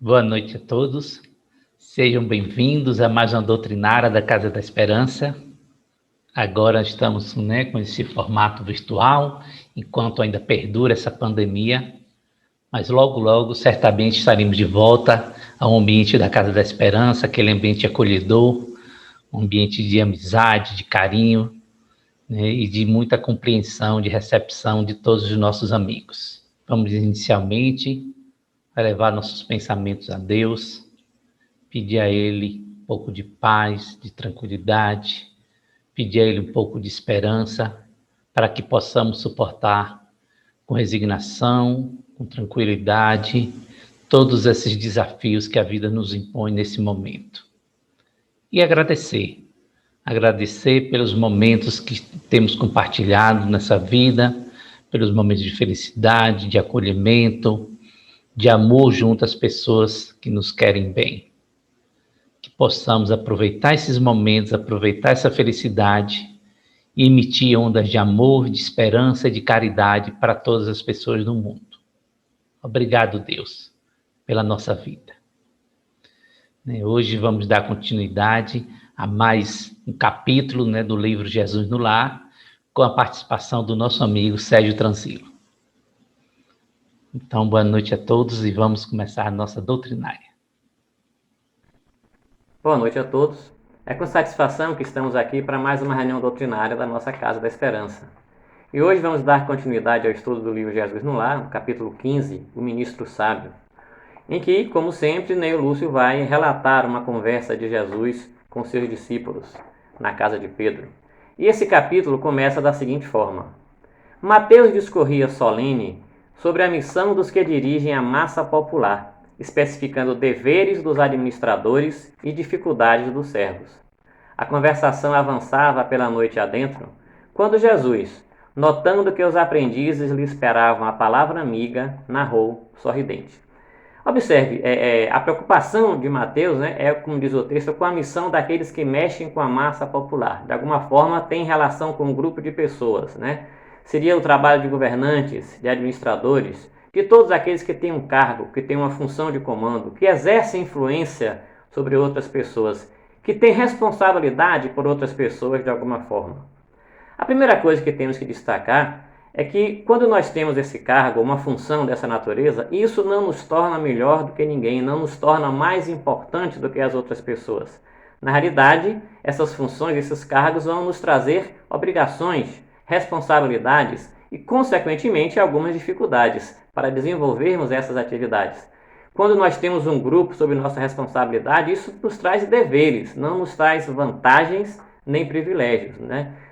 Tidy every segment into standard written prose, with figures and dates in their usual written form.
Boa noite a todos. Sejam bem-vindos a mais uma doutrinária da Casa da Esperança. Agora estamos, com esse formato virtual, enquanto ainda perdura essa pandemia, mas logo, logo, certamente estaremos de volta ao ambiente da Casa da Esperança, aquele ambiente acolhedor, um ambiente de amizade, de carinho, e de muita compreensão, de recepção de todos os nossos amigos. Vamos inicialmente a levar nossos pensamentos a Deus, pedir a Ele um pouco de paz, de tranquilidade, pedir a Ele um pouco de esperança, para que possamos suportar com resignação, com tranquilidade, todos esses desafios que a vida nos impõe nesse momento. E agradecer pelos momentos que temos compartilhado nessa vida, pelos momentos de felicidade, de acolhimento, de amor junto às pessoas que nos querem bem. Que possamos aproveitar esses momentos, aproveitar essa felicidade e emitir ondas de amor, de esperança e de caridade para todas as pessoas do mundo. Obrigado, Deus, pela nossa vida. Hoje vamos dar continuidade a mais um capítulo do livro Jesus no Lar, com a participação do nosso amigo Sérgio Transilo. Então, boa noite a todos e vamos começar a nossa doutrinária. Boa noite a todos. É com satisfação que estamos aqui para mais uma reunião doutrinária da nossa Casa da Esperança. E hoje vamos dar continuidade ao estudo do livro Jesus no Lar, no capítulo 15, O Ministro Sábio, em que, como sempre, Neio Lúcio vai relatar uma conversa de Jesus com seus discípulos na casa de Pedro. E esse capítulo começa da seguinte forma: Mateus discorria solene sobre a missão dos que dirigem a massa popular, especificando deveres dos administradores e dificuldades dos servos. A conversação avançava pela noite adentro, quando Jesus, notando que os aprendizes lhe esperavam a palavra amiga, narrou, sorridente. Observe, a preocupação de Mateus, é, como diz o texto, com a missão daqueles que mexem com a massa popular. De alguma forma, tem relação com um grupo de pessoas, Seria o trabalho de governantes, de administradores, de todos aqueles que têm um cargo, que têm uma função de comando, que exercem influência sobre outras pessoas, que têm responsabilidade por outras pessoas de alguma forma. A primeira coisa que temos que destacar é que quando nós temos esse cargo, uma função dessa natureza, isso não nos torna melhor do que ninguém, não nos torna mais importante do que as outras pessoas. Na realidade, essas funções, esses cargos vão nos trazer obrigações, responsabilidades e, consequentemente, algumas dificuldades para desenvolvermos essas atividades. Quando nós temos um grupo sob nossa responsabilidade, isso nos traz deveres, não nos traz vantagens nem privilégios,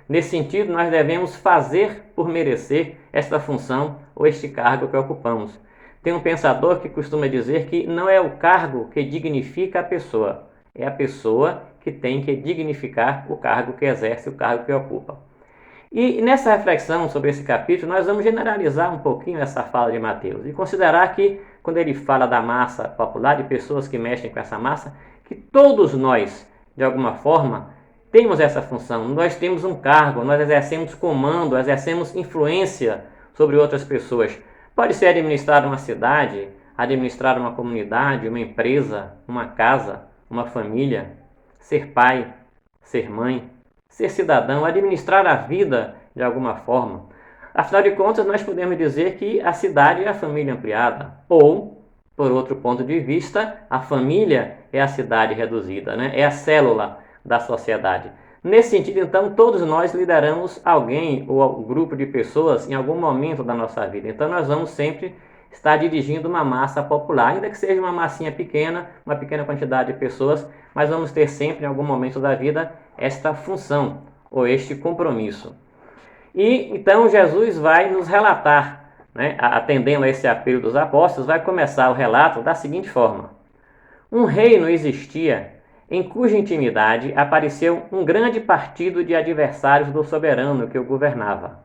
Nesse sentido, nós devemos fazer por merecer esta função ou este cargo que ocupamos. Tem um pensador que costuma dizer que não é o cargo que dignifica a pessoa, é a pessoa que tem que dignificar o cargo que exerce, o cargo que ocupa. E nessa reflexão sobre esse capítulo, nós vamos generalizar um pouquinho essa fala de Mateus e considerar que, quando ele fala da massa popular, de pessoas que mexem com essa massa, que todos nós, de alguma forma, temos essa função. Nós temos um cargo, nós exercemos comando, exercemos influência sobre outras pessoas. Pode ser administrar uma cidade, administrar uma comunidade, uma empresa, uma casa, uma família, ser pai, ser mãe, ser cidadão, administrar a vida de alguma forma. Afinal de contas, nós podemos dizer que a cidade é a família ampliada. Ou, por outro ponto de vista, a família é a cidade reduzida, é a célula da sociedade. Nesse sentido, então, todos nós lideramos alguém ou um grupo de pessoas em algum momento da nossa vida. Então, nós vamos sempre estar dirigindo uma massa popular, ainda que seja uma massinha pequena, uma pequena quantidade de pessoas, mas vamos ter sempre, em algum momento da vida, esta função ou este compromisso. E então Jesus vai nos relatar, atendendo a esse apelo dos apóstolos, vai começar o relato da seguinte forma: um reino existia em cuja intimidade apareceu um grande partido de adversários do soberano que o governava.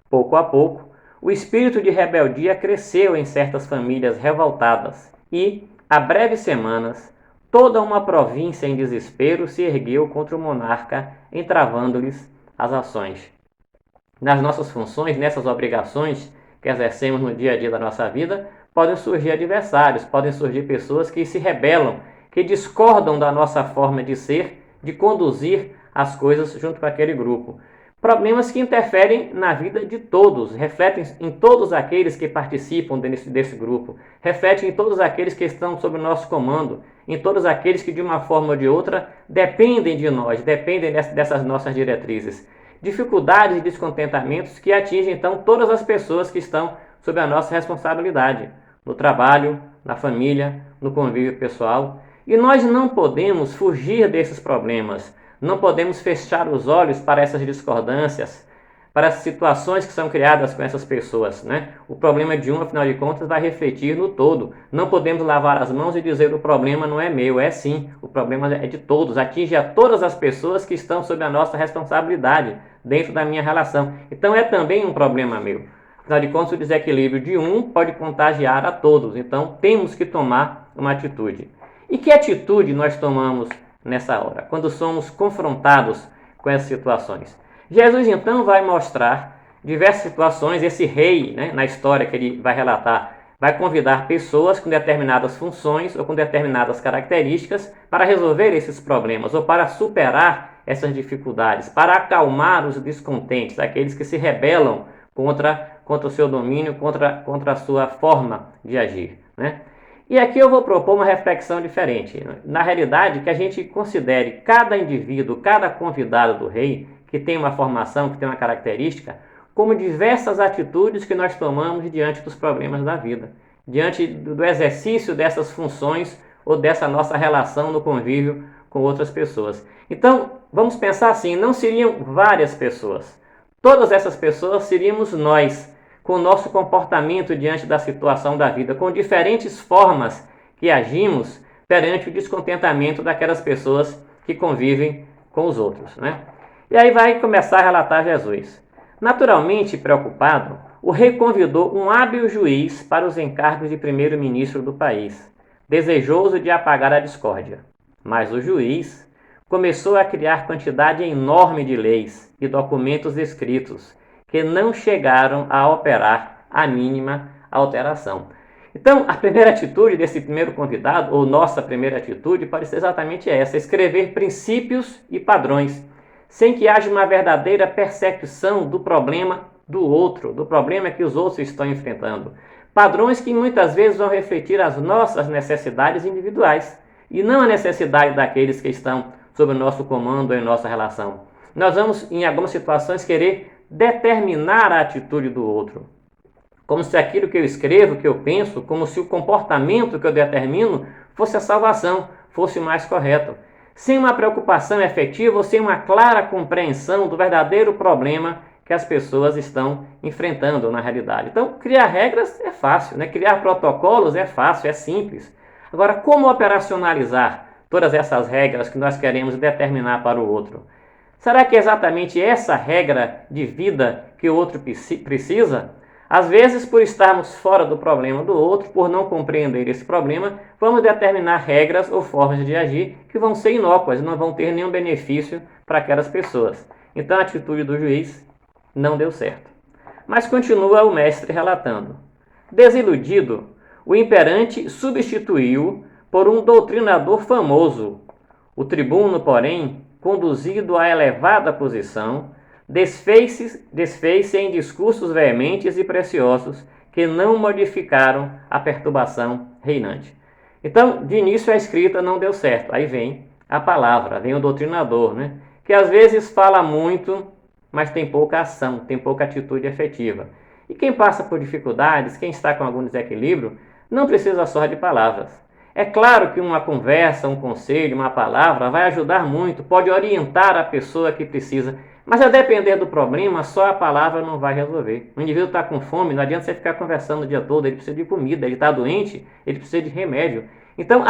Pouco a pouco, o espírito de rebeldia cresceu em certas famílias revoltadas e, há breves semanas, toda uma província em desespero se ergueu contra o monarca, entravando-lhes as ações. Nas nossas funções, nessas obrigações que exercemos no dia a dia da nossa vida, podem surgir adversários, podem surgir pessoas que se rebelam, que discordam da nossa forma de ser, de conduzir as coisas junto com aquele grupo. Problemas que interferem na vida de todos, refletem em todos aqueles que participam desse grupo, refletem em todos aqueles que estão sob o nosso comando, em todos aqueles que de uma forma ou de outra dependem de nós, dependem dessas nossas diretrizes. Dificuldades e descontentamentos que atingem então todas as pessoas que estão sob a nossa responsabilidade, no trabalho, na família, no convívio pessoal. E nós não podemos fugir desses problemas, não podemos fechar os olhos para essas discordâncias, para as situações que são criadas com essas pessoas, né? O problema de um, afinal de contas, vai refletir no todo. Não podemos lavar as mãos e dizer o problema não é meu, é sim, o problema é de todos, atinge a todas as pessoas que estão sob a nossa responsabilidade, dentro da minha relação. Então é também um problema meu. Afinal de contas, o desequilíbrio de um pode contagiar a todos, então temos que tomar uma atitude. E que atitude nós tomamos nessa hora, quando somos confrontados com essas situações? Jesus então vai mostrar diversas situações. Esse rei, né, na história que ele vai relatar, vai convidar pessoas com determinadas funções ou com determinadas características para resolver esses problemas ou para superar essas dificuldades, para acalmar os descontentes, aqueles que se rebelam contra o seu domínio, contra a sua forma de agir, né? E aqui eu vou propor uma reflexão diferente. Na realidade, que a gente considere cada indivíduo, cada convidado do rei, que tem uma formação, que tem uma característica, como diversas atitudes que nós tomamos diante dos problemas da vida, diante do exercício dessas funções ou dessa nossa relação no convívio com outras pessoas. Então, vamos pensar assim, não seriam várias pessoas. Todas essas pessoas seríamos nós, com o nosso comportamento diante da situação da vida, com diferentes formas que agimos perante o descontentamento daquelas pessoas que convivem com os outros, né? E aí vai começar a relatar Jesus. Naturalmente preocupado, o rei convidou um hábil juiz para os encargos de primeiro-ministro do país, desejoso de apagar a discórdia. Mas o juiz começou a criar quantidade enorme de leis e documentos escritos, que não chegaram a operar a mínima alteração. Então, a primeira atitude desse primeiro convidado, ou nossa primeira atitude, pode ser exatamente essa: escrever princípios e padrões, sem que haja uma verdadeira percepção do problema do outro, do problema que os outros estão enfrentando. Padrões que muitas vezes vão refletir as nossas necessidades individuais, e não a necessidade daqueles que estão sob o nosso comando ou em nossa relação. Nós vamos, em algumas situações, querer determinar a atitude do outro, como se aquilo que eu escrevo, que eu penso, como se o comportamento que eu determino fosse a salvação, fosse o mais correto, sem uma preocupação efetiva ou sem uma clara compreensão do verdadeiro problema que as pessoas estão enfrentando na realidade. Então, criar regras é fácil, né? Criar protocolos é fácil, é simples. Agora, como operacionalizar todas essas regras que nós queremos determinar para o outro? Será que é exatamente essa regra de vida que o outro precisa? Às vezes, por estarmos fora do problema do outro, por não compreender esse problema, vamos determinar regras ou formas de agir que vão ser inócuas, não vão ter nenhum benefício para aquelas pessoas. Então, a atitude do juiz não deu certo. Mas continua o mestre relatando. Desiludido, o imperante substituiu por um doutrinador famoso. O tribuno, porém, conduzido à elevada posição, desfez-se em discursos veementes e preciosos que não modificaram a perturbação reinante. Então, de início a escrita não deu certo. Aí vem a palavra, vem o doutrinador, né? Que às vezes fala muito, mas tem pouca ação, tem pouca atitude efetiva. E quem passa por dificuldades, quem está com algum desequilíbrio, não precisa só de palavras. É claro que uma conversa, um conselho, uma palavra vai ajudar muito, pode orientar a pessoa que precisa, mas a depender do problema, só a palavra não vai resolver. O indivíduo está com fome, não adianta você ficar conversando o dia todo, ele precisa de comida, ele está doente, ele precisa de remédio. Então,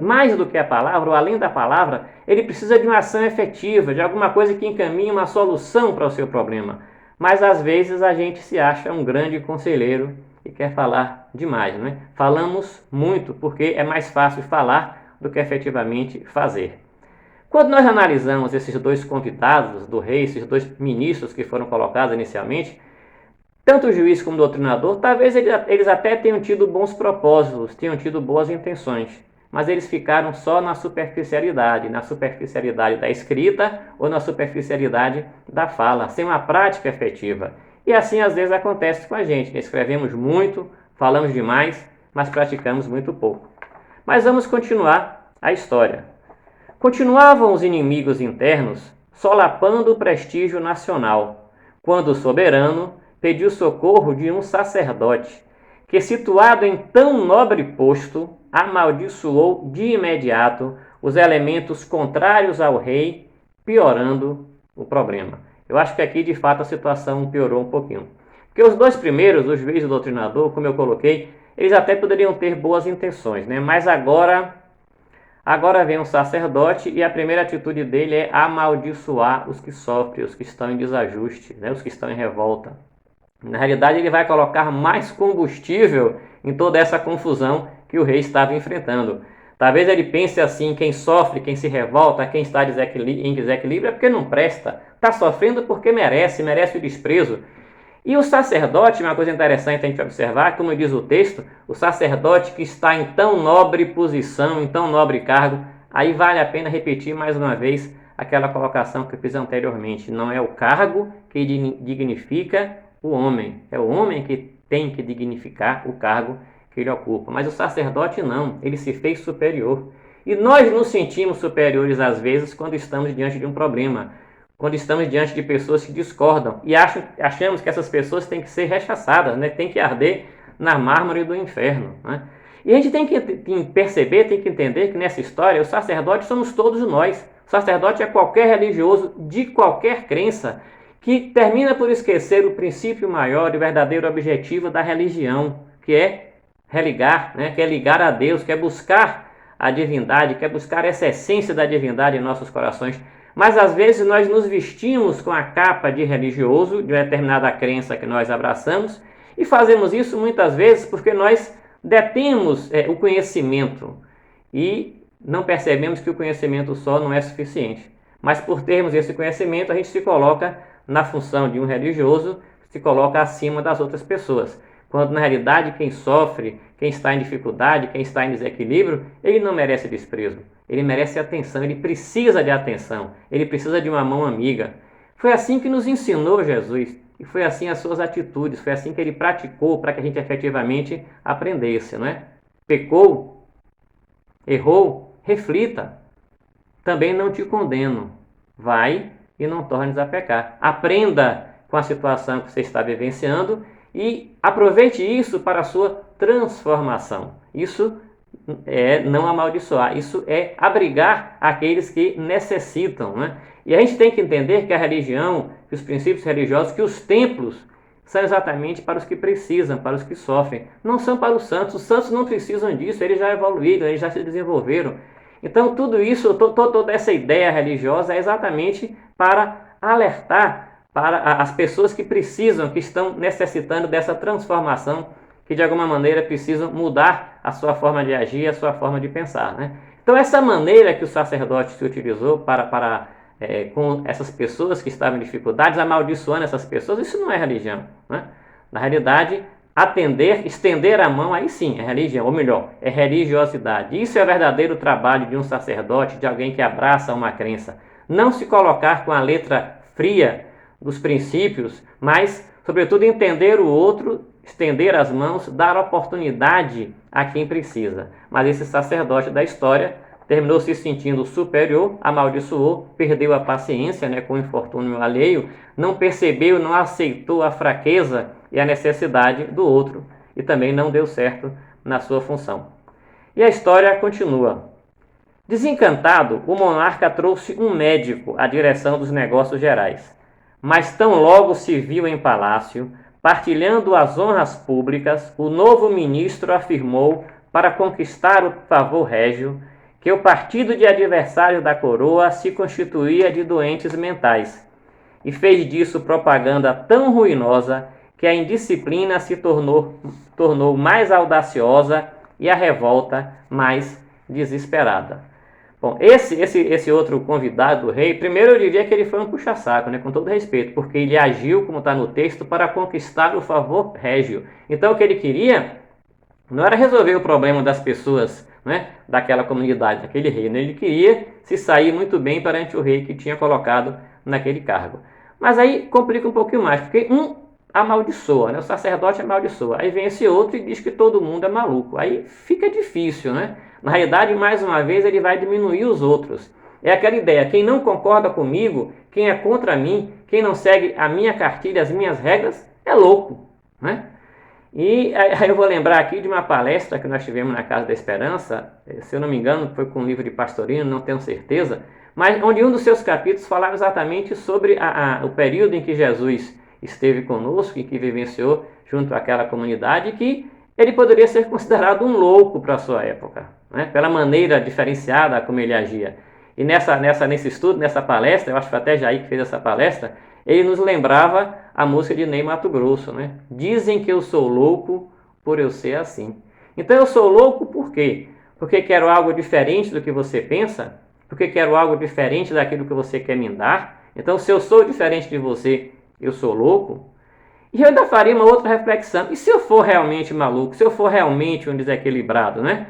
mais do que a palavra, ou além da palavra, ele precisa de uma ação efetiva, de alguma coisa que encaminhe uma solução para o seu problema. Mas às vezes a gente se acha um grande conselheiro e quer falar demais, né? Falamos muito porque é mais fácil falar do que efetivamente fazer. Quando nós analisamos esses dois convidados do rei, esses dois ministros que foram colocados inicialmente, tanto o juiz como o doutrinador, talvez eles até tenham tido bons propósitos, tenham tido boas intenções, mas eles ficaram só na superficialidade da escrita ou na superficialidade da fala, sem uma prática efetiva. E assim às vezes acontece com a gente, né? Escrevemos muito, falamos demais, mas praticamos muito pouco. Mas vamos continuar a história. Continuavam os inimigos internos solapando o prestígio nacional, quando o soberano pediu socorro de um sacerdote, que, situado em tão nobre posto, amaldiçoou de imediato os elementos contrários ao rei, piorando o problema. Eu acho que aqui, de fato, a situação piorou um pouquinho. Porque os dois primeiros, o juiz e o doutrinador, como eu coloquei, eles até poderiam ter boas intenções, né? Mas agora vem um sacerdote e a primeira atitude dele é amaldiçoar os que sofrem, os que estão em desajuste, né? Os que estão em revolta. Na realidade, ele vai colocar mais combustível em toda essa confusão que o rei estava enfrentando. Talvez ele pense assim, quem sofre, quem se revolta, quem está em desequilíbrio é porque não presta. Está sofrendo porque merece o desprezo. E o sacerdote, uma coisa interessante a gente observar, como diz o texto, o sacerdote que está em tão nobre posição, em tão nobre cargo, aí vale a pena repetir mais uma vez aquela colocação que eu fiz anteriormente. Não é o cargo que dignifica o homem, é o homem que tem que dignificar o cargo que ele ocupa. Mas o sacerdote não, ele se fez superior. E nós nos sentimos superiores às vezes quando estamos diante de um problema, quando estamos diante de pessoas que discordam e achamos que essas pessoas têm que ser rechaçadas, né? Tem que arder na mármore do inferno, né? E a gente tem que perceber, tem que entender que nessa história, os sacerdotes somos todos nós. O sacerdote é qualquer religioso de qualquer crença que termina por esquecer o princípio maior e verdadeiro objetivo da religião, que é religar, né? Que é ligar a Deus, que é buscar a divindade, que é buscar essa essência da divindade em nossos corações. Mas às vezes nós nos vestimos com a capa de religioso, de uma determinada crença que nós abraçamos, e fazemos isso muitas vezes porque nós detemos o conhecimento e não percebemos que o conhecimento só não é suficiente. Mas por termos esse conhecimento, a gente se coloca na função de um religioso, se coloca acima das outras pessoas. Quando na realidade quem sofre, quem está em dificuldade, quem está em desequilíbrio, ele não merece desprezo. Ele merece atenção, ele precisa de atenção, ele precisa de uma mão amiga. Foi assim que nos ensinou Jesus, e foi assim as suas atitudes, foi assim que ele praticou para que a gente efetivamente aprendesse, não é? Pecou, errou, reflita. Também não te condeno. Vai e não tornes a pecar. Aprenda com a situação que você está vivenciando e aproveite isso para a sua transformação. Isso é não amaldiçoar, isso é abrigar aqueles que necessitam, né? E a gente tem que entender que a religião, que os princípios religiosos, que os templos são exatamente para os que precisam, para os que sofrem. Não são para os santos não precisam disso, eles já evoluíram, eles já se desenvolveram. Então tudo isso, toda essa ideia religiosa é exatamente para alertar para as pessoas que precisam, que estão necessitando dessa transformação, que de alguma maneira precisam mudar a sua forma de agir, a sua forma de pensar, né? Então essa maneira que o sacerdote se utilizou com essas pessoas que estavam em dificuldades, amaldiçoando essas pessoas, isso não é religião, né? Na realidade, estender a mão, aí sim é religião, ou melhor, é religiosidade. Isso é o verdadeiro trabalho de um sacerdote, de alguém que abraça uma crença. Não se colocar com a letra fria dos princípios, mas, sobretudo, entender o outro, estender as mãos, dar oportunidade a quem precisa. Mas esse sacerdote da história terminou se sentindo superior, amaldiçoou, perdeu a paciência, né, com o infortúnio alheio, não percebeu, não aceitou a fraqueza e a necessidade do outro e também não deu certo na sua função. E a história continua. Desencantado, o monarca trouxe um médico à direção dos negócios gerais. Mas tão logo se viu em palácio, partilhando as honras públicas, o novo ministro afirmou, para conquistar o favor régio, que o partido de adversários da coroa se constituía de doentes mentais, e fez disso propaganda tão ruinosa que a indisciplina se tornou mais audaciosa e a revolta mais desesperada. Bom, esse outro convidado do rei, primeiro eu diria que ele foi um puxa-saco, né, com todo respeito, porque ele agiu, como está no texto, para conquistar o favor régio. Então o que ele queria não era resolver o problema das pessoas, né, daquela comunidade, daquele reino. Ele queria se sair muito bem perante o rei que tinha colocado naquele cargo. Mas aí complica um pouquinho mais, porque um amaldiçoa, né, o sacerdote amaldiçoa. Aí vem esse outro e diz que todo mundo é maluco. Aí fica difícil, né? Na realidade, mais uma vez, ele vai diminuir os outros. É aquela ideia, quem não concorda comigo, quem é contra mim, quem não segue a minha cartilha, as minhas regras, é louco, né? E aí eu vou lembrar aqui de uma palestra que nós tivemos na Casa da Esperança, se eu não me engano, foi com um livro de Pastorino, não tenho certeza, mas onde um dos seus capítulos falava exatamente sobre o período em que Jesus esteve conosco e que vivenciou junto àquela comunidade, que ele poderia ser considerado um louco para a sua época, né? Pela maneira diferenciada como ele agia. E nesse estudo, nessa palestra, eu acho que foi até Jair que fez essa palestra, ele nos lembrava a música de Ney Matogrosso, né? Dizem que eu sou louco por eu ser assim. Então eu sou louco por quê? Porque quero algo diferente do que você pensa? Porque quero algo diferente daquilo que você quer me dar? Então se eu sou diferente de você, eu sou louco? E eu ainda faria uma outra reflexão. E se eu for realmente maluco? Se eu for realmente um desequilibrado, né?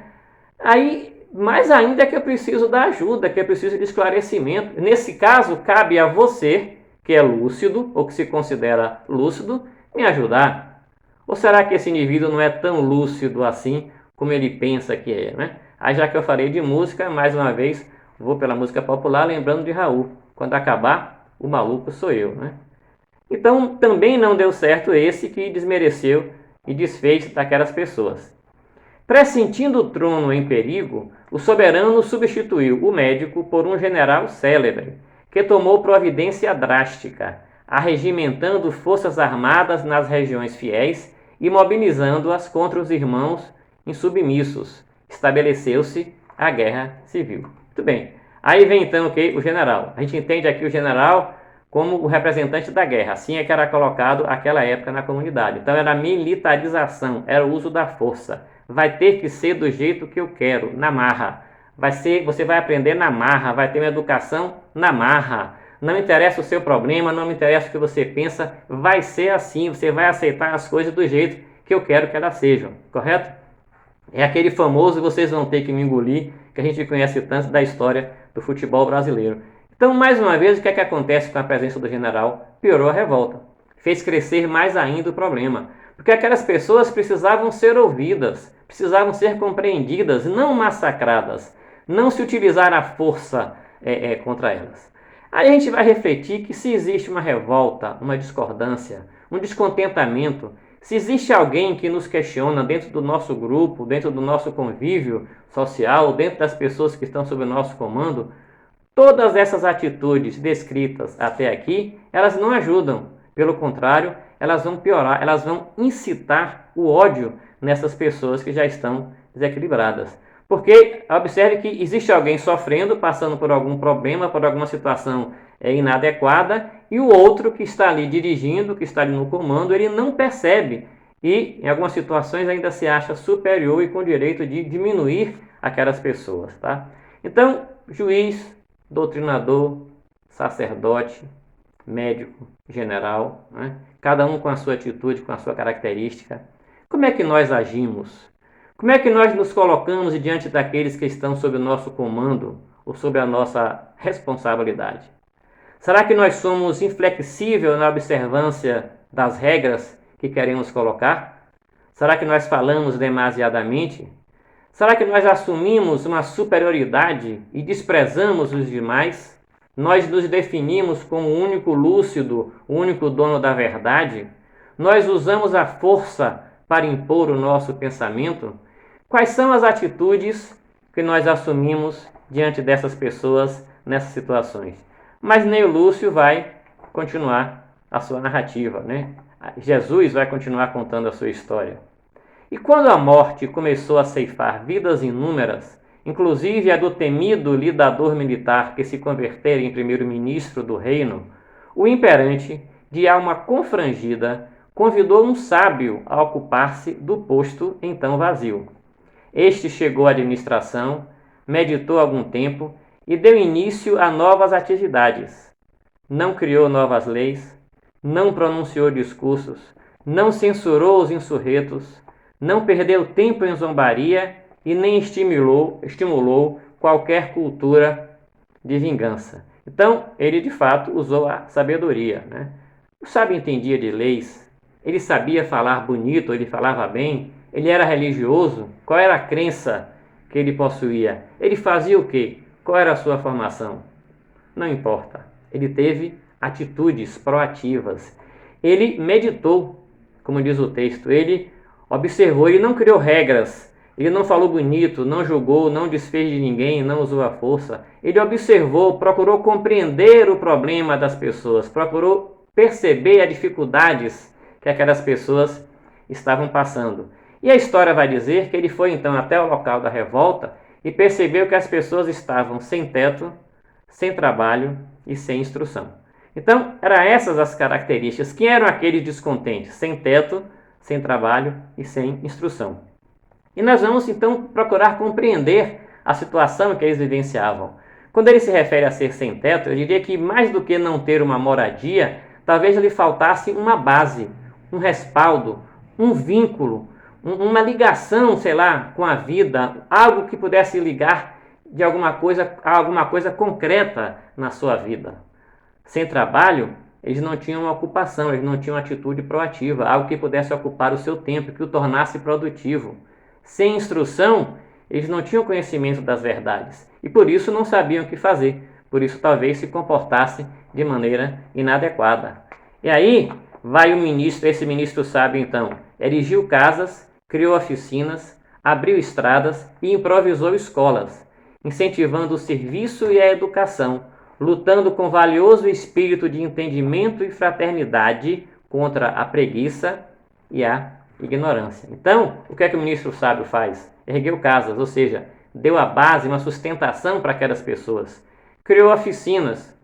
Aí, mais ainda é que eu preciso da ajuda, que eu preciso de esclarecimento. Nesse caso, cabe a você, que é lúcido, ou que se considera lúcido, me ajudar. Ou será que esse indivíduo não é tão lúcido assim como ele pensa que é, né? Aí já que eu falei de música, mais uma vez, vou pela música popular, lembrando de Raul. Quando acabar, o maluco sou eu, né? Então, também não deu certo esse que desmereceu e desfez daquelas pessoas. Pressentindo o trono em perigo, o soberano substituiu o médico por um general célebre, que tomou providência drástica, arregimentando forças armadas nas regiões fiéis e mobilizando-as contra os irmãos insubmissos. Estabeleceu-se a guerra civil. Muito bem. Aí vem então o general. A gente entende aqui o general como o representante da guerra. Assim é que era colocado naquela época na comunidade. Então era militarização, era o uso da força. Vai ter que ser do jeito que eu quero, na marra. Você vai aprender na marra, vai ter uma educação na marra. Não interessa o seu problema, não me interessa o que você pensa, vai ser assim, você vai aceitar as coisas do jeito que eu quero que elas sejam, correto? É aquele famoso vocês vão ter que me engolir, que a gente conhece tanto da história do futebol brasileiro. Então, mais uma vez, o que é que acontece com a presença do general? Piorou a revolta. Fez crescer mais ainda o problema. Porque aquelas pessoas precisavam ser ouvidas, precisavam ser compreendidas, não massacradas. Não se utilizar a força contra elas. Aí a gente vai refletir que se existe uma revolta, uma discordância, um descontentamento, se existe alguém que nos questiona dentro do nosso grupo, dentro do nosso convívio social, dentro das pessoas que estão sob o nosso comando, todas essas atitudes descritas até aqui, elas não ajudam. Pelo contrário, elas vão piorar, elas vão incitar o ódio nessas pessoas que já estão desequilibradas. Porque observe que existe alguém sofrendo, passando por algum problema, por alguma situação inadequada, e o outro que está ali dirigindo, que está ali no comando, ele não percebe e em algumas situações ainda se acha superior e com direito de diminuir aquelas pessoas, tá? Então, juiz, doutrinador, sacerdote, médico, general, né? Cada um com a sua atitude, com a sua característica. Como é que nós agimos? Como é que nós nos colocamos diante daqueles que estão sob o nosso comando ou sob a nossa responsabilidade? Será que nós somos inflexíveis na observância das regras que queremos colocar? Será que nós falamos demasiadamente? Será que nós assumimos uma superioridade e desprezamos os demais? Nós nos definimos como o único lúcido, o único dono da verdade? Nós usamos a força para impor o nosso pensamento? Quais são as atitudes que nós assumimos diante dessas pessoas nessas situações? Mas nem o Lúcio vai continuar a sua narrativa, né? Jesus vai continuar contando a sua história. E quando a morte começou a ceifar vidas inúmeras, inclusive a do temido lidador militar que se convertera em primeiro-ministro do reino, o imperante, de alma confrangida, convidou um sábio a ocupar-se do posto então vazio. Este chegou à administração, meditou algum tempo e deu início a novas atividades. Não criou novas leis, não pronunciou discursos, não censurou os insurretos, não perdeu tempo em zombaria e nem estimulou qualquer cultura de vingança. Então, ele de fato usou a sabedoria, né? O sábio entendia de leis, ele sabia falar bonito, ele falava bem, ele era religioso. Qual era a crença que ele possuía? Ele fazia o quê? Qual era a sua formação? Não importa. Ele teve atitudes proativas. Ele meditou, como diz o texto, ele observou, ele não criou regras, ele não falou bonito, não julgou, não desfez de ninguém, não usou a força. Ele observou, procurou compreender o problema das pessoas, procurou perceber as dificuldades que aquelas pessoas estavam passando. E a história vai dizer que ele foi então até o local da revolta e percebeu que as pessoas estavam sem teto, sem trabalho e sem instrução. Então, eram essas as características. Quem eram aqueles descontentes? Sem teto, sem trabalho e sem instrução. E nós vamos então procurar compreender a situação que eles vivenciavam. Quando ele se refere a ser sem teto, eu diria que mais do que não ter uma moradia, talvez lhe faltasse uma base, um respaldo, um vínculo, uma ligação, sei lá, com a vida, algo que pudesse ligar de alguma coisa concreta na sua vida. Sem trabalho, eles não tinham uma ocupação, eles não tinham uma atitude proativa, algo que pudesse ocupar o seu tempo, que o tornasse produtivo. Sem instrução, eles não tinham conhecimento das verdades e por isso não sabiam o que fazer, por isso talvez se comportassem de maneira inadequada. E aí vai esse ministro sábio então, erigiu casas, criou oficinas, abriu estradas e improvisou escolas, incentivando o serviço e a educação, lutando com valioso espírito de entendimento e fraternidade contra a preguiça e a ignorância. Então, o que é que o ministro sábio faz? Ergueu casas, ou seja, deu a base, uma sustentação para aquelas pessoas. Criou oficinas,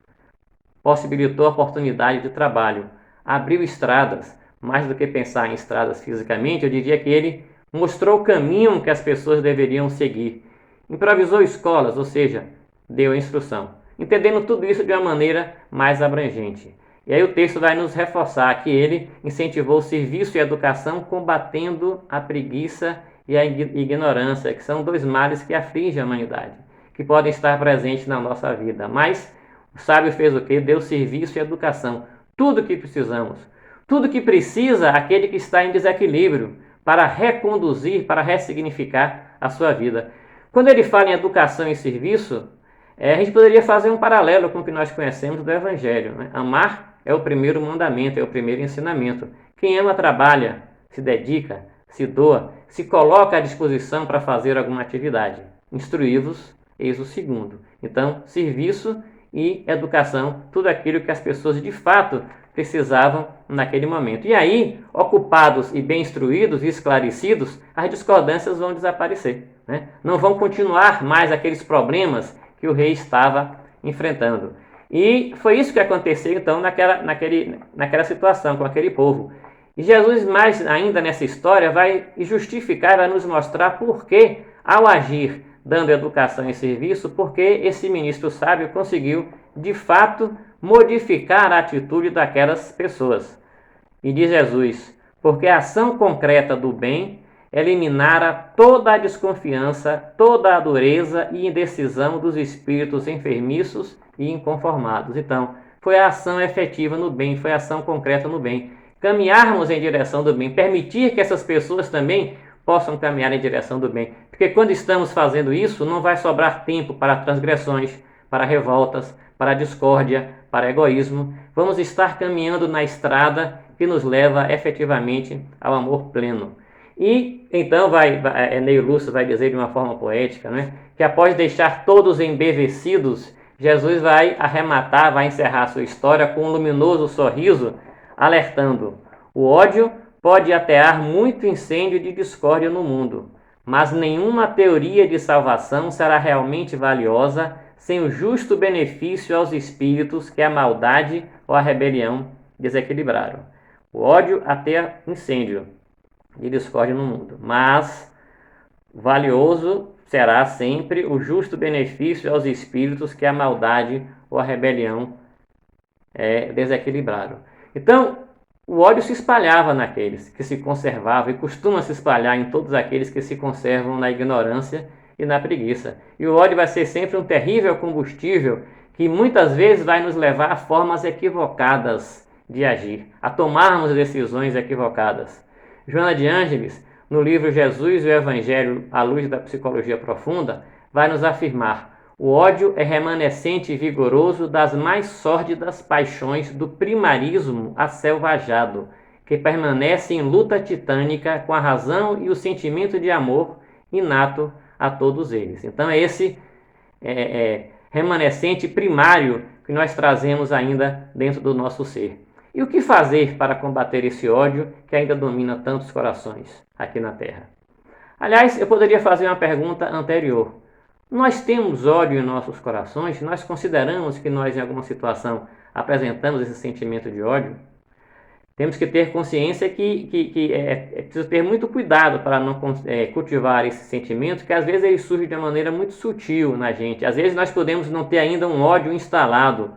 possibilitou a oportunidade de trabalho. Abriu estradas, mais do que pensar em estradas fisicamente, eu diria que ele mostrou o caminho que as pessoas deveriam seguir. Improvisou escolas, ou seja, deu a instrução. Entendendo tudo isso de uma maneira mais abrangente. E aí o texto vai nos reforçar que ele incentivou o serviço e a educação combatendo a preguiça e a ignorância, que são dois males que afligem a humanidade, que podem estar presentes na nossa vida. Mas o sábio fez o quê? Deu serviço e educação. Tudo o que precisamos. Tudo que precisa aquele que está em desequilíbrio para reconduzir, para ressignificar a sua vida. Quando ele fala em educação e serviço, a gente poderia fazer um paralelo com o que nós conhecemos do Evangelho, né? Amar é o primeiro mandamento, é o primeiro ensinamento. Quem ama trabalha, se dedica, se doa, se coloca à disposição para fazer alguma atividade. Instruí-vos, eis o segundo. Então, serviço e educação, tudo aquilo que as pessoas de fato precisavam naquele momento. E aí, ocupados e bem instruídos e esclarecidos, as discordâncias vão desaparecer, né? Não vão continuar mais aqueles problemas que o rei estava enfrentando. E foi isso que aconteceu então naquela situação com aquele povo. E Jesus, mais ainda nessa história, vai justificar, vai nos mostrar por que, ao agir dando educação e serviço, porque esse ministro sábio conseguiu, de fato, modificar a atitude daquelas pessoas. E diz Jesus, porque a ação concreta do bem eliminara toda a desconfiança, toda a dureza e indecisão dos espíritos enfermiços e inconformados. Então, foi a ação efetiva no bem, foi a ação concreta no bem. Caminharmos em direção do bem, permitir que essas pessoas também possam caminhar em direção do bem. Porque quando estamos fazendo isso, não vai sobrar tempo para transgressões, para revoltas, para discórdia, para egoísmo. Vamos estar caminhando na estrada que nos leva efetivamente ao amor pleno. E então Neil Lúcio vai dizer de uma forma poética, né, que após deixar todos embevecidos, Jesus vai arrematar, vai encerrar sua história com um luminoso sorriso, alertando: o ódio pode atear muito incêndio de discórdia no mundo, mas nenhuma teoria de salvação será realmente valiosa sem o justo benefício aos espíritos que a maldade ou a rebelião desequilibraram. O ódio ateia incêndio de discórdia no mundo, mas valioso será sempre o justo benefício aos espíritos que a maldade ou a rebelião desequilibraram. Então, o ódio se espalhava naqueles que se conservavam e costuma se espalhar em todos aqueles que se conservam na ignorância e na preguiça. E o ódio vai ser sempre um terrível combustível que muitas vezes vai nos levar a formas equivocadas de agir, a tomarmos decisões equivocadas. Joana de Ângeles, no livro Jesus e o Evangelho à Luz da Psicologia Profunda, vai nos afirmar: o ódio é remanescente e vigoroso das mais sórdidas paixões do primarismo aselvajado, que permanece em luta titânica com a razão e o sentimento de amor inato a todos eles. Então é esse remanescente primário que nós trazemos ainda dentro do nosso ser. E o que fazer para combater esse ódio que ainda domina tantos corações aqui na Terra? Aliás, eu poderia fazer uma pergunta anterior. Nós temos ódio em nossos corações? Nós consideramos que nós, em alguma situação, apresentamos esse sentimento de ódio? Temos que ter consciência que é preciso ter muito cuidado para não cultivar esse sentimento, que às vezes ele surge de uma maneira muito sutil na gente. Às vezes nós podemos não ter ainda um ódio instalado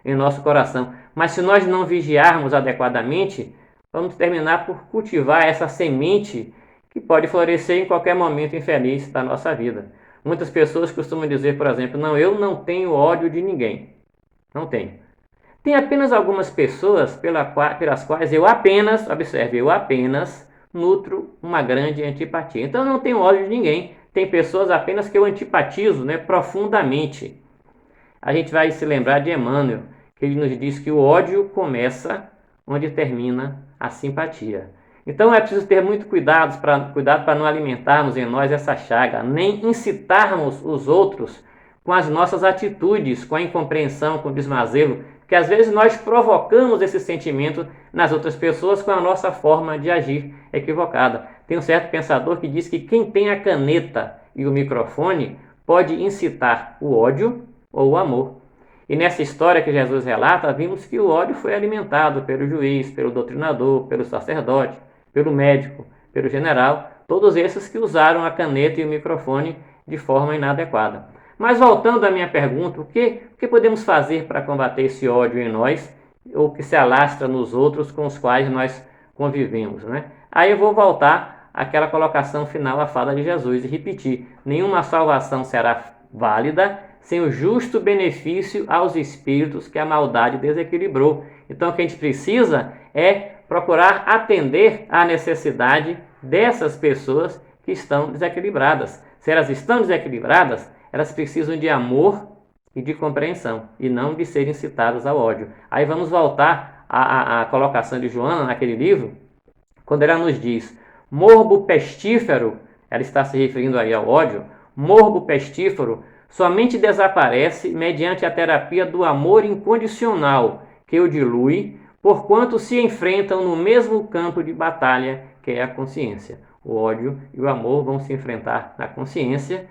em nosso coração, mas se nós não vigiarmos adequadamente, vamos terminar por cultivar essa semente que pode florescer em qualquer momento infeliz da nossa vida. Muitas pessoas costumam dizer, por exemplo, não, eu não tenho ódio de ninguém. Não tenho. Tem apenas algumas pessoas pelas quais eu apenas nutro uma grande antipatia. Então eu não tenho ódio de ninguém. Tem pessoas apenas que eu antipatizo, profundamente. A gente vai se lembrar de Emmanuel, que ele nos diz que o ódio começa onde termina a simpatia. Então é preciso ter muito cuidado para não alimentarmos em nós essa chaga, nem incitarmos os outros com as nossas atitudes, com a incompreensão, com o desmazelo, porque às vezes nós provocamos esse sentimento nas outras pessoas com a nossa forma de agir equivocada. Tem um certo pensador que diz que quem tem a caneta e o microfone pode incitar o ódio ou o amor. E nessa história que Jesus relata, vimos que o ódio foi alimentado pelo juiz, pelo doutrinador, pelo sacerdote, pelo médico, pelo general, todos esses que usaram a caneta e o microfone de forma inadequada. Mas voltando à minha pergunta, o que podemos fazer para combater esse ódio em nós, ou que se alastra nos outros com os quais nós convivemos, Aí eu vou voltar àquela colocação final, à fala de Jesus, e repetir: nenhuma salvação será válida sem o justo benefício aos espíritos que a maldade desequilibrou. Então o que a gente precisa é procurar atender à necessidade dessas pessoas que estão desequilibradas. Se elas estão desequilibradas, elas precisam de amor e de compreensão, e não de serem incitadas ao ódio. Aí vamos voltar à colocação de Joana naquele livro, quando ela nos diz: morbo pestífero, ela está se referindo aí ao ódio, morbo pestífero somente desaparece mediante a terapia do amor incondicional, que o dilui, porquanto se enfrentam no mesmo campo de batalha, que é a consciência. O ódio e o amor vão se enfrentar na consciência,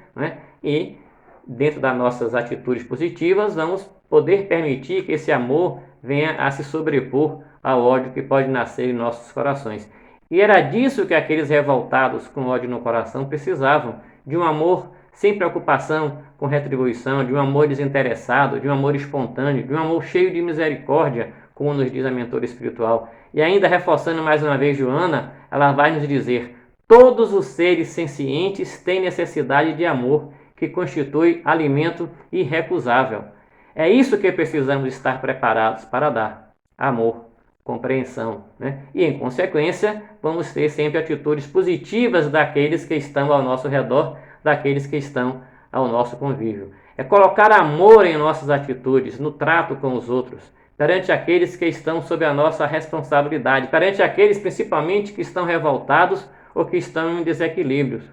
e dentro das nossas atitudes positivas, vamos poder permitir que esse amor venha a se sobrepor ao ódio que pode nascer em nossos corações. E era disso que aqueles revoltados com ódio no coração precisavam, de um amor sem preocupação com retribuição, de um amor desinteressado, de um amor espontâneo, de um amor cheio de misericórdia, como nos diz a mentora espiritual. E ainda reforçando mais uma vez Joana, ela vai nos dizer: todos os seres sencientes têm necessidade de amor, que constitui alimento irrecusável. É isso que precisamos estar preparados para dar: amor, compreensão, E em consequência, vamos ter sempre atitudes positivas daqueles que estão ao nosso redor, daqueles que estão ao nosso convívio. É colocar amor em nossas atitudes, no trato com os outros, perante aqueles que estão sob a nossa responsabilidade, perante aqueles principalmente que estão revoltados ou que estão em desequilíbrios.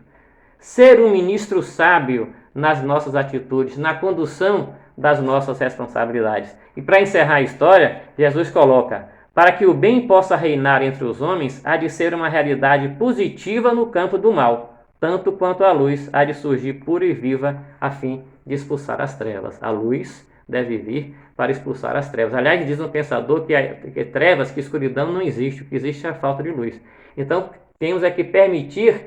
Ser um ministro sábio nas nossas atitudes, na condução das nossas responsabilidades. E para encerrar a história, Jesus coloca: para que o bem possa reinar entre os homens, há de ser uma realidade positiva no campo do mal, tanto quanto a luz há de surgir pura e viva a fim de expulsar as trevas. A luz deve vir para expulsar as trevas. Aliás, diz um pensador que trevas, que escuridão não existe, o que existe é a falta de luz. Então, temos que permitir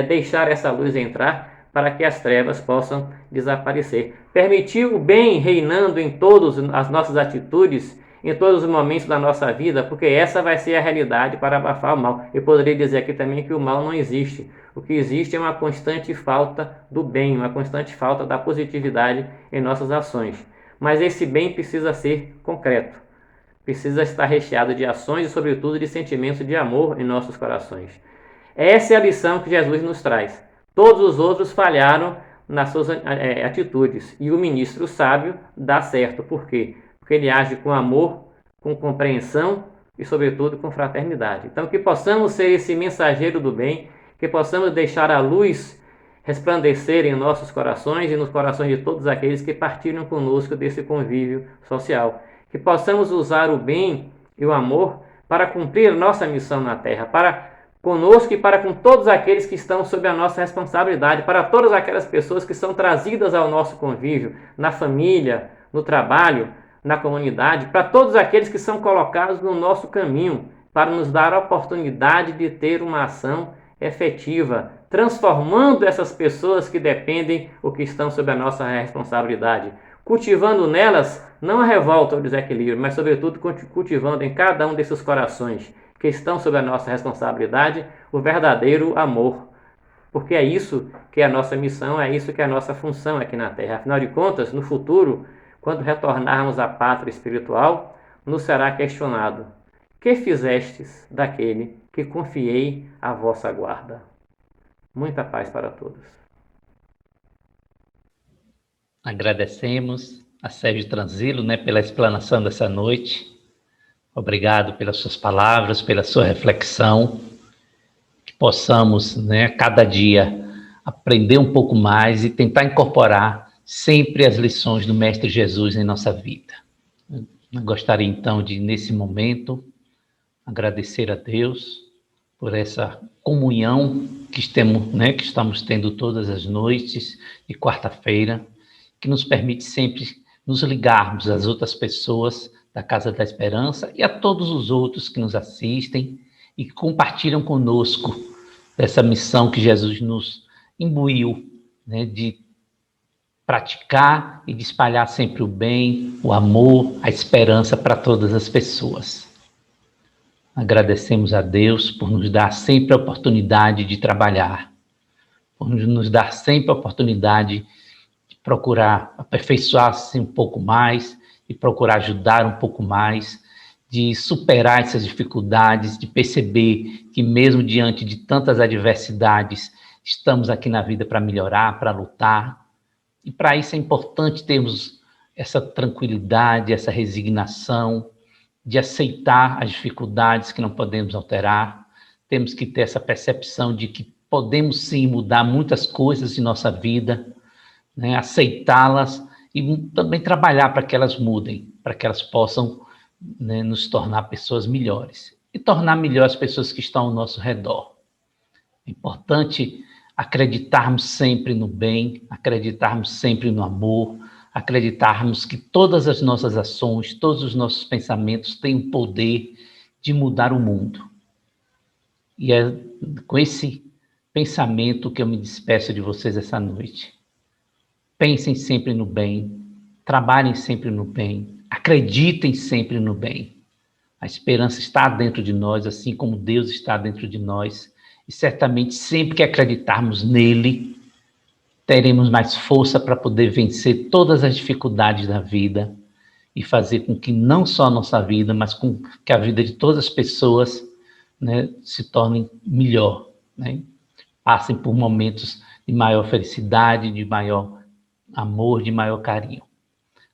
deixar essa luz entrar para que as trevas possam desaparecer. Permitir o bem reinando em todas as nossas atitudes, em todos os momentos da nossa vida, porque essa vai ser a realidade para abafar o mal. Eu poderia dizer aqui também que o mal não existe. O que existe é uma constante falta do bem, uma constante falta da positividade em nossas ações. Mas esse bem precisa ser concreto, precisa estar recheado de ações e, sobretudo, de sentimentos de amor em nossos corações. Essa é a lição que Jesus nos traz. Todos os outros falharam nas suas atitudes, e o ministro sábio dá certo. Por quê? Porque ele age com amor, com compreensão e, sobretudo, com fraternidade. Então, que possamos ser esse mensageiro do bem, que possamos deixar a luz resplandecer em nossos corações e nos corações de todos aqueles que partilham conosco desse convívio social. Que possamos usar o bem e o amor para cumprir nossa missão na Terra, para conosco e para com todos aqueles que estão sob a nossa responsabilidade, para todas aquelas pessoas que são trazidas ao nosso convívio, na família, no trabalho, na comunidade, para todos aqueles que são colocados no nosso caminho, para nos dar a oportunidade de ter uma ação efetiva, transformando essas pessoas que dependem ou que estão sob a nossa responsabilidade, cultivando nelas não a revolta ou o desequilíbrio, mas sobretudo cultivando em cada um desses corações que estão sob a nossa responsabilidade o verdadeiro amor. Porque é isso que é a nossa missão, é isso que é a nossa função aqui na Terra. Afinal de contas, no futuro, quando retornarmos à pátria espiritual, nos será questionado: que fizestes daquele que confiei à vossa guarda? Muita paz para todos. Agradecemos a Sérgio Transilo, pela explanação dessa noite. Obrigado pelas suas palavras, pela sua reflexão. Que possamos, cada dia, aprender um pouco mais e tentar incorporar sempre as lições do Mestre Jesus em nossa vida. Eu gostaria, então, de, nesse momento, agradecer a Deus por essa comunhão que estamos tendo todas as noites de quarta-feira, que nos permite sempre nos ligarmos às outras pessoas da Casa da Esperança e a todos os outros que nos assistem e que compartilham conosco dessa missão que Jesus nos imbuiu, de praticar e de espalhar sempre o bem, o amor, a esperança para todas as pessoas. Agradecemos a Deus por nos dar sempre a oportunidade de trabalhar, por nos dar sempre a oportunidade de procurar aperfeiçoar-se um pouco mais, de procurar ajudar um pouco mais, de superar essas dificuldades, de perceber que mesmo diante de tantas adversidades, estamos aqui na vida para melhorar, para lutar. E para isso é importante termos essa tranquilidade, essa resignação, de aceitar as dificuldades que não podemos alterar. Temos que ter essa percepção de que podemos sim mudar muitas coisas em nossa vida, aceitá-las e também trabalhar para que elas mudem, para que elas possam nos tornar pessoas melhores e tornar melhores as pessoas que estão ao nosso redor. É importante acreditarmos sempre no bem, acreditarmos sempre no amor, acreditarmos que todas as nossas ações, todos os nossos pensamentos têm o poder de mudar o mundo. E é com esse pensamento que eu me despeço de vocês essa noite. Pensem sempre no bem, trabalhem sempre no bem, acreditem sempre no bem. A esperança está dentro de nós, assim como Deus está dentro de nós. E certamente, sempre que acreditarmos nele, teremos mais força para poder vencer todas as dificuldades da vida e fazer com que não só a nossa vida, mas com que a vida de todas as pessoas se tornem melhor. Passem por momentos de maior felicidade, de maior amor, de maior carinho.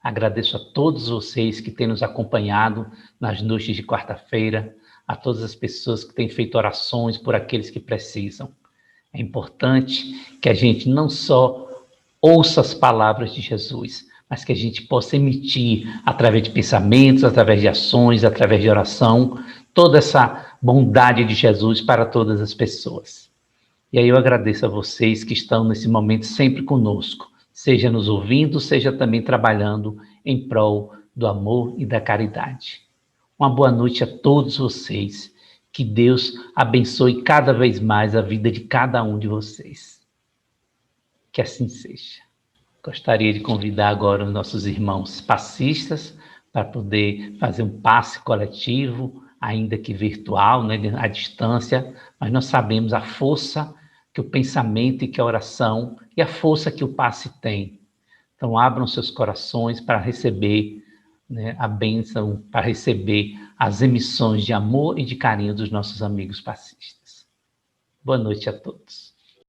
Agradeço a todos vocês que têm nos acompanhado nas noites de quarta-feira, a todas as pessoas que têm feito orações por aqueles que precisam. É importante que a gente não só ouça as palavras de Jesus, mas que a gente possa emitir, através de pensamentos, através de ações, através de oração, toda essa bondade de Jesus para todas as pessoas. E aí eu agradeço a vocês que estão nesse momento sempre conosco, seja nos ouvindo, seja também trabalhando em prol do amor e da caridade. Uma boa noite a todos vocês. Que Deus abençoe cada vez mais a vida de cada um de vocês. Que assim seja. Gostaria de convidar agora os nossos irmãos passistas para poder fazer um passe coletivo, ainda que virtual, né, à distância, mas nós sabemos a força que o pensamento e que a oração e a força que o passe tem. Então, abram seus corações para receber, né, a bênção, para receber as emissões de amor e de carinho dos nossos amigos passistas. Boa noite a todos.